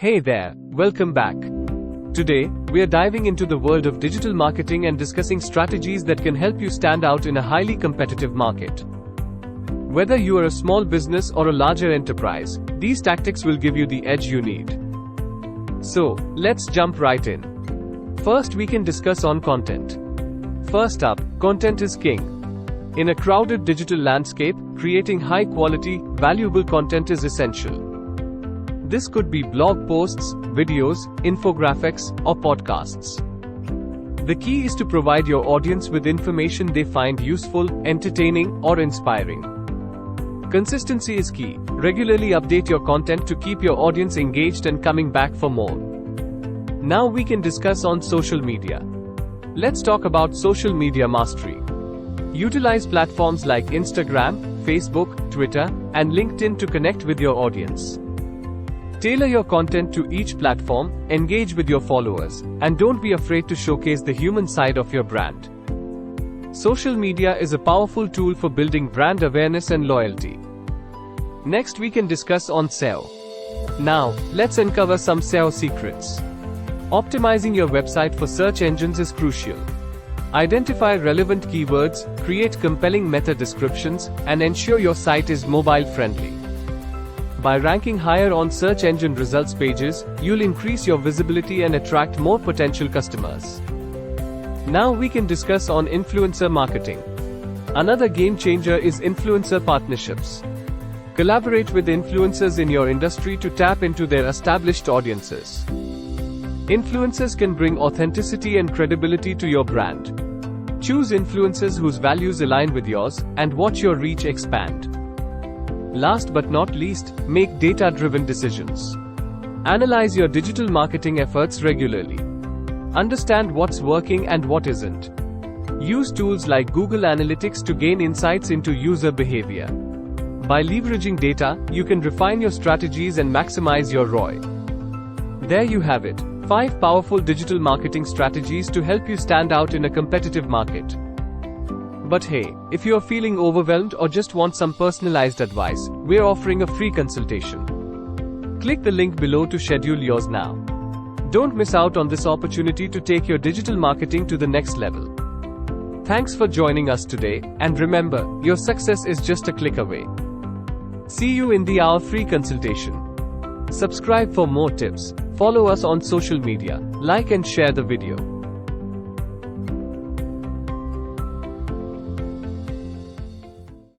Hey there, welcome back. Today, we are diving into the world of digital marketing and discussing strategies that can help you stand out in a highly competitive market. Whether you are a small business or a larger enterprise, these tactics will give you the edge you need. So, let's jump right in. First, we can discuss on content. First up, content is king. In a crowded digital landscape, creating high-quality, valuable content is essential. This could be blog posts, videos, infographics, or podcasts. The key is to provide your audience with information they find useful, entertaining, or inspiring. Consistency is key. Regularly update your content to keep your audience engaged and coming back for more. Now we can discuss on social media. Let's talk about social media mastery. Utilize platforms like Instagram, Facebook, Twitter, and LinkedIn to connect with your audience. Tailor your content to each platform, engage with your followers, and don't be afraid to showcase the human side of your brand. Social media is a powerful tool for building brand awareness and loyalty. Next, we can discuss on SEO. Now, let's uncover some SEO secrets. Optimizing your website for search engines is crucial. Identify relevant keywords, create compelling meta descriptions, and ensure your site is mobile-friendly. By ranking higher on search engine results pages, you'll increase your visibility and attract more potential customers. Now we can discuss on influencer marketing. Another game changer is influencer partnerships. Collaborate with influencers in your industry to tap into their established audiences. Influencers can bring authenticity and credibility to your brand. Choose influencers whose values align with yours, and watch your reach expand. Last but not least, make data-driven decisions. Analyze your digital marketing efforts regularly. Understand what's working and what isn't. Use tools like Google Analytics to gain insights into user behavior. By leveraging data, you can refine your strategies and maximize your ROI. There you have it, 5 powerful digital marketing strategies to help you stand out in a competitive market. But hey, if you're feeling overwhelmed or just want some personalized advice, we're offering a free consultation. Click the link below to schedule yours now. Don't miss out on this opportunity to take your digital marketing to the next level. Thanks for joining us today, and remember, your success is just a click away. See you in our free consultation. Subscribe for more tips, follow us on social media, like and share the video.